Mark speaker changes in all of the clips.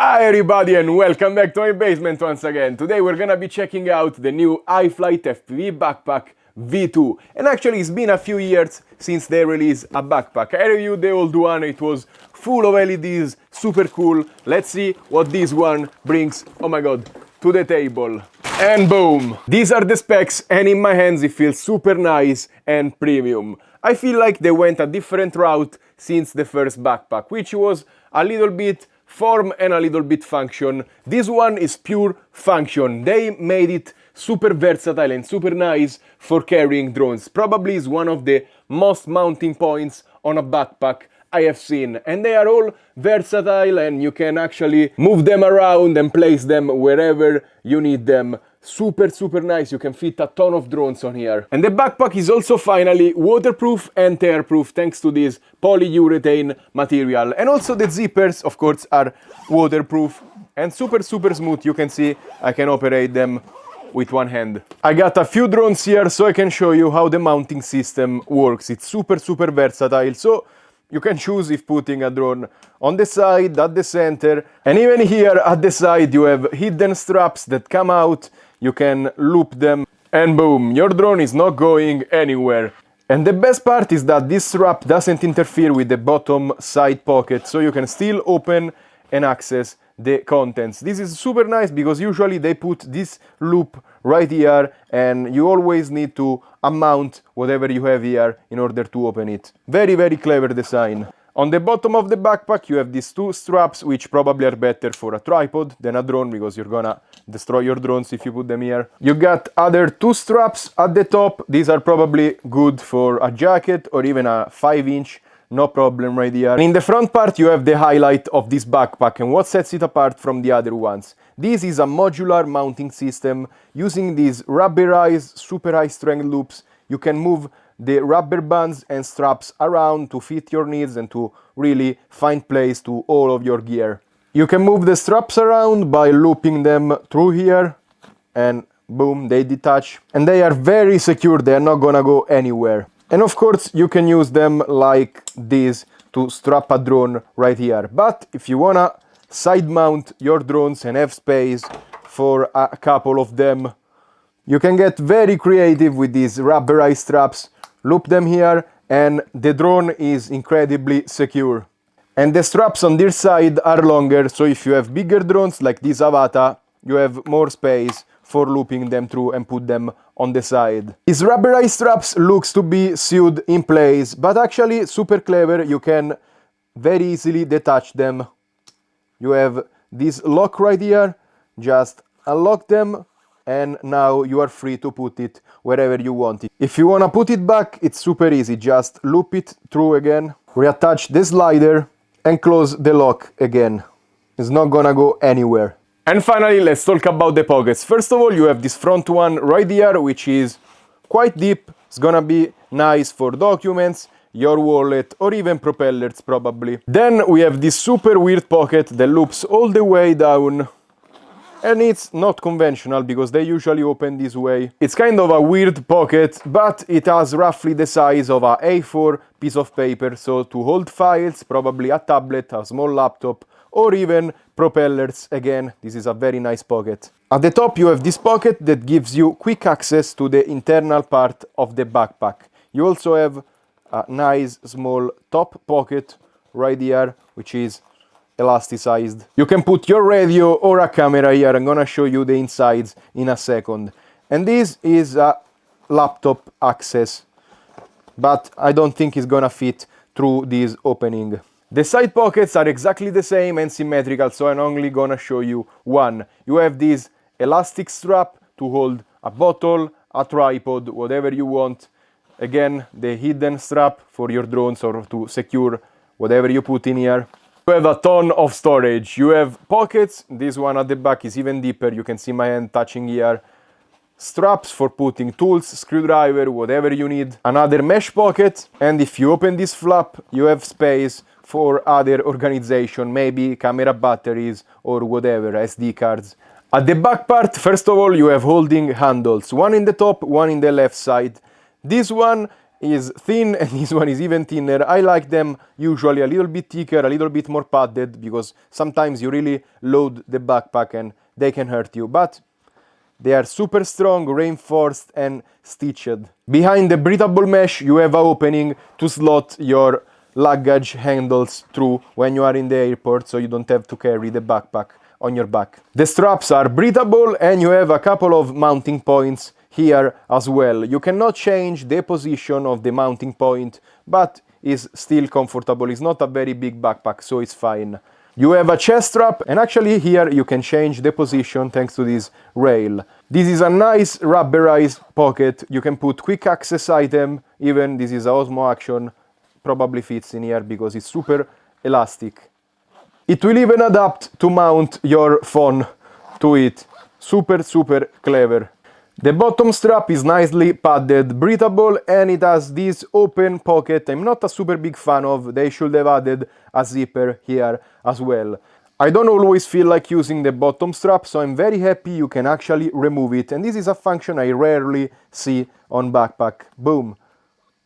Speaker 1: Hi everybody and welcome back to my basement once again. Today we're gonna be checking out the new IFlight FPV Backpack V2. And actually it's been a few years since they released a backpack. I reviewed the old one, it was full of LEDs, super cool. Let's see what this one brings, oh my god, to the table. And boom! These are the specs and in my hands it feels super nice and premium. I feel like they went a different route since the first backpack, which was a little bit form and a little bit function. This one is pure function. They made it super versatile and super nice for carrying drones. Probably is one of the most mounting points on a backpack I have seen. And they are all versatile and you can actually move them around and place them wherever you need them. Super nice, you can fit a ton of drones on here. And the backpack is also finally waterproof and tearproof thanks to this polyurethane material. And also the zippers, of course, are waterproof and super smooth. You can see I can operate them with one hand. I got a few drones here so I can show you how the mounting system works. It's super versatile. So you can choose if putting a drone on the side, at the center, and even here at the side you have hidden straps that come out. You can loop them and boom, your drone is not going anywhere. And the best part is that this strap doesn't interfere with the bottom side pocket, so you can still open and access the contents. This is super nice because usually they put this loop right here and you always need to unmount whatever you have here in order to open it. Very clever design. On the bottom of the backpack you have these two straps which probably are better for a tripod than a drone because you're gonna destroy your drones if you put them here. You got other two straps at the top. These are probably good for a jacket or even a 5-inch. No problem right here. And in the front part you have the highlight of this backpack and what sets it apart from the other ones. This is a modular mounting system. Using these rubberized super high strength loops you can move the rubber bands and straps around to fit your needs and to really find place to all of your gear. You can move the straps around by looping them through here and boom, they detach. And they are very secure, they are not gonna go anywhere. And of course you can use them like this to strap a drone right here. But if you wanna side mount your drones and have space for a couple of them, you can get very creative with these rubberized straps. Loop them here and the drone is incredibly secure. And the straps on this side are longer, so if you have bigger drones like this Avata, you have more space for looping them through and put them on the side. These rubberized straps looks to be sewed in place, but actually super clever. You can very easily detach them. You have this lock right here, just unlock them and now you are free to put it wherever you want it. If you want to put it back, it's super easy. Just loop it through again, reattach the slider and close the lock again. It's not gonna go anywhere. And finally, let's talk about the pockets. First of all, you have this front one right here, which is quite deep. It's gonna be nice for documents, your wallet, or even propellers probably. Then we have this super weird pocket that loops all the way down. And it's not conventional because they usually open this way. It's kind of a weird pocket, but it has roughly the size of a A4 piece of paper. So to hold files, probably a tablet, a small laptop, or even propellers. Again, this is a very nice pocket. At the top you have this pocket that gives you quick access to the internal part of the backpack. You also have a nice small top pocket right here, which is elasticized. You can put your radio or a camera here. I'm gonna show you the insides in a second. And this is a laptop access, but I don't think it's gonna fit through this opening. The side pockets are exactly the same and symmetrical, so I'm only gonna show you one. You have this elastic strap to hold a bottle, a tripod, whatever you want. Again, the hidden strap for your drones or to secure whatever you put in here. You have a ton of storage. You have pockets. This one at the back is even deeper. You can see my hand touching here. Straps for putting tools, screwdriver, whatever you need. Another mesh pocket. And if you open this flap, you have space for other organization, maybe camera batteries or whatever, SD cards. At the back part, first of all, you have holding handles. One in the top, one in the left side. This one is thin and this one is even thinner. I like them usually a little bit thicker, a little bit more padded, because sometimes you really load the backpack and they can hurt you, but they are super strong, reinforced and stitched. Behind the breathable mesh you have an opening to slot your luggage handles through when you are in the airport, so you don't have to carry the backpack on your back. The straps are breathable and you have a couple of mounting points here as well. You cannot change the position of the mounting point, but is still comfortable. It's not a very big backpack, so it's fine. You have a chest strap, and actually here you can change the position thanks to this rail. This is a nice rubberized pocket. You can put quick access item, even this is a Osmo Action, probably fits in here because it's super elastic. It will even adapt to mount your phone to it. Super clever. The bottom strap is nicely padded, breathable, and it has this open pocket I'm not a super big fan of. They should have added a zipper here as well. I don't always feel like using the bottom strap, so I'm very happy you can actually remove it, and this is a function I rarely see on backpack. Boom,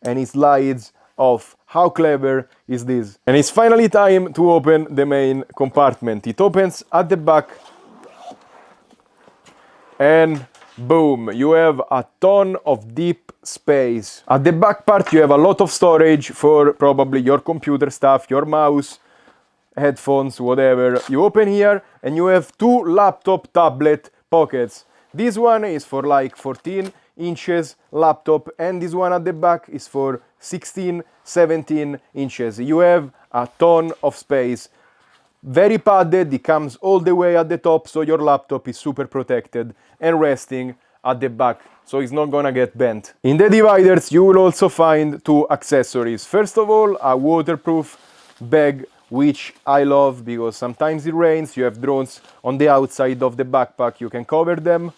Speaker 1: and it slides off. How clever is this? And it's finally time to open the main compartment. It opens at the back and boom, you have a ton of deep space. At the back part you have a lot of storage for probably your computer stuff, your mouse, headphones, whatever. You open here and you have two laptop tablet pockets. This one is for like 14 inches laptop, and this one at the back is for 16, 17 inches. You have a ton of space. Very padded, it comes all the way at the top, so your laptop is super protected and resting at the back, so it's not gonna get bent. In the dividers you will also find two accessories. First of all, a waterproof bag, which I love because sometimes it rains, you have drones on the outside of the backpack, you can cover them.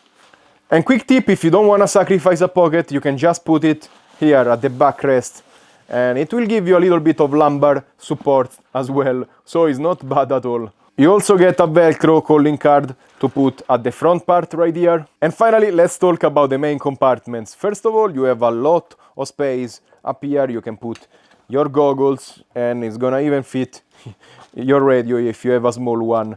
Speaker 1: And quick tip, if you don't want to sacrifice a pocket, you can just put it here at the backrest, and it will give you a little bit of lumbar support as well, so it's not bad at all. You also get a Velcro calling card to put at the front part right here. And finally, let's talk about the main compartments. First of all, you have a lot of space up here. You can put your goggles, and it's gonna even fit your radio if you have a small one.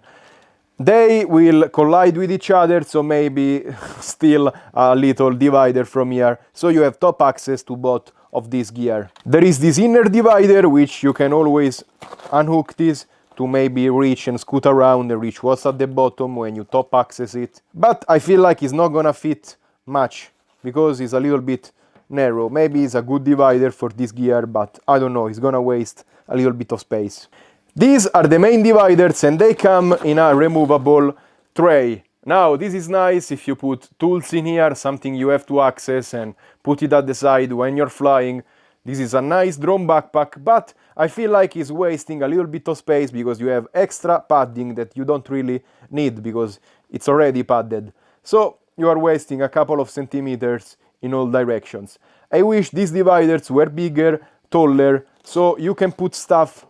Speaker 1: They will collide with each other, so maybe still a little divider from here, so you have top access to both of this gear. There is this inner divider, which you can always unhook this to maybe reach and scoot around and reach what's at the bottom when you top access it. But I feel like it's not gonna fit much because it's a little bit narrow. Maybe it's a good divider for this gear, but I don't know, it's gonna waste a little bit of space. These are the main dividers, and they come in a removable tray. Now, this is nice if you put tools in here, something you have to access and put it at the side when you're flying. This is a nice drone backpack, but I feel like it's wasting a little bit of space because you have extra padding that you don't really need because it's already padded. So you are wasting a couple of centimeters in all directions. I wish these dividers were bigger, taller, so you can put stuff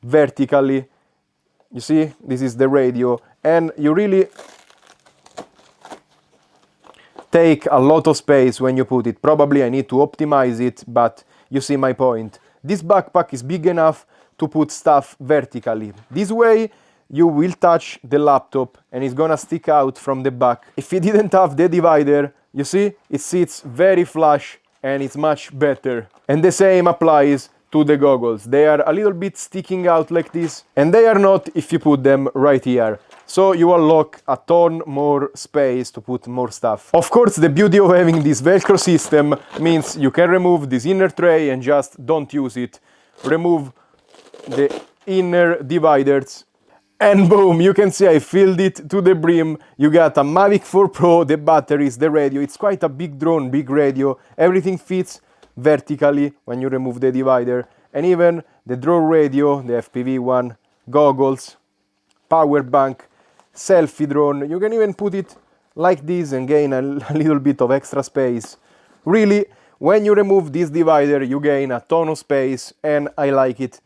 Speaker 1: vertically. You see, this is the radio, and you really take a lot of space when you put it. Probably I need to optimize it, but you see my point. This backpack is big enough to put stuff vertically. This way you will touch the laptop and it's gonna stick out from the back. If it didn't have the divider, you see, it sits very flush and it's much better. And the same applies to the goggles. They are a little bit sticking out like this, and they are not if you put them right here. So you unlock a ton more space to put more stuff. Of course, the beauty of having this Velcro system means you can remove this inner tray and just don't use it. Remove the inner dividers, and boom, you can see I filled it to the brim. You got a Mavic 4 Pro, the batteries, the radio. It's quite a big drone, big radio. Everything fits vertically when you remove the divider, and even the drone radio, the FPV one, goggles, power bank, selfie drone. You can even put it like this and gain a little bit of extra space. Really, when you remove this divider, you gain a ton of space, and I like it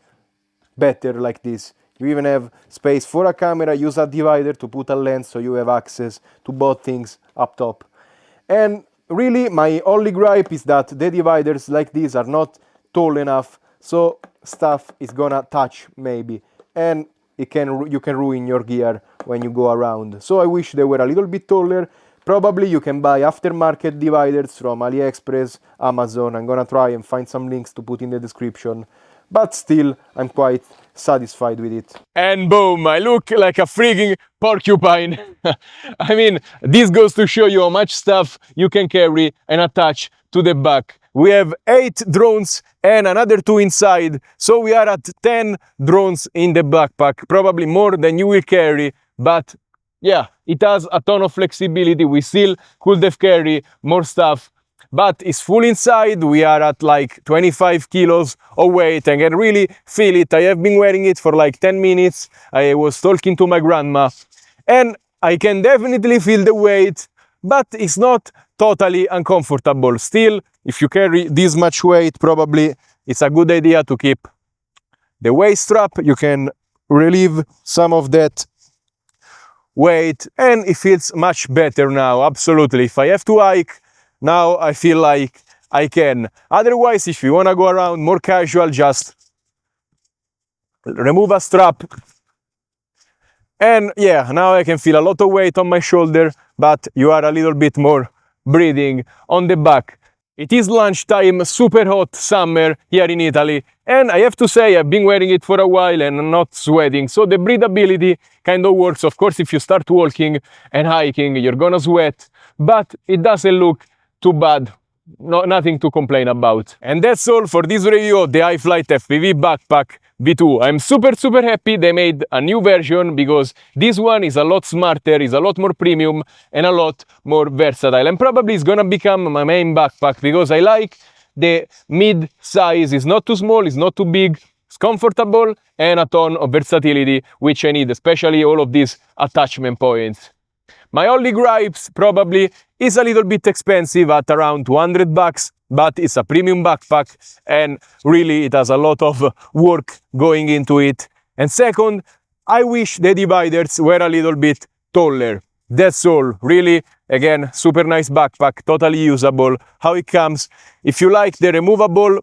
Speaker 1: better like this. You even have space for a camera. Use a divider to put a lens so you have access to both things up top. And really, my only gripe is that the dividers like these are not tall enough, so stuff is gonna touch maybe, and you can ruin your gear when you go around. So I wish they were a little bit taller. Probably you can buy aftermarket dividers from Aliexpress, Amazon. I'm gonna try and find some links to put in the description, but still I'm quite satisfied with it. And boom, I look like a freaking porcupine. I mean, this goes to show you how much stuff you can carry and attach to the back. We have 8 drones and another 2 inside, so we are at 10 drones in the backpack, probably more than you will carry, but yeah, it has a ton of flexibility. We still could have carried more stuff, but it's full inside. We are at like 25 kilos of weight and can really feel it. I have been wearing it for like 10 minutes. I was talking to my grandma and I can definitely feel the weight, but it's not totally uncomfortable. Still, if you carry this much weight, probably it's a good idea to keep the waist strap. You can relieve some of that weight and it feels much better now. Absolutely. If I have to hike, now I feel like I can. Otherwise, if you want to go around more casual, just remove a strap. And yeah, now I can feel a lot of weight on my shoulder, but you are a little bit more breathing on the back. It is lunchtime, super hot summer here in Italy, and I have to say I've been wearing it for a while and I'm not sweating, so the breathability kind of works. Of course, if you start walking and hiking, you're gonna sweat, but it doesn't look too bad. Nothing to complain about. And that's all for this review of the IFlight FPV Backpack V2. I'm super happy they made a new version because this one is a lot smarter, is a lot more premium and a lot more versatile, and probably is gonna become my main backpack because I like the mid size. It's not too small, it's not too big, it's comfortable and a ton of versatility, which I need, especially all of these attachment points. My only gripes probably is a little bit expensive at around 200 bucks, but it's a premium backpack and really it has a lot of work going into it. And second, I wish the dividers were a little bit taller. That's all. Really, again, super nice backpack, totally usable. How it comes. If you like the removable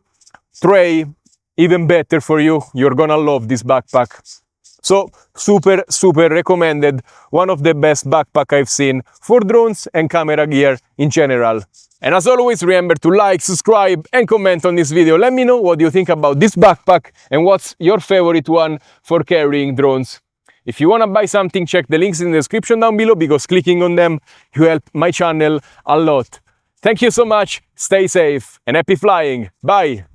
Speaker 1: tray, even better for you. You're gonna love this backpack. So super recommended. One of the best backpack I've seen for drones and camera gear in general. And as always, remember to like, subscribe and comment on this video. Let me know what you think about this backpack and what's your favorite one for carrying drones. If you want to buy something, check the links in the description down below because clicking on them, you help my channel a lot. Thank you so much, stay safe and happy flying. Bye!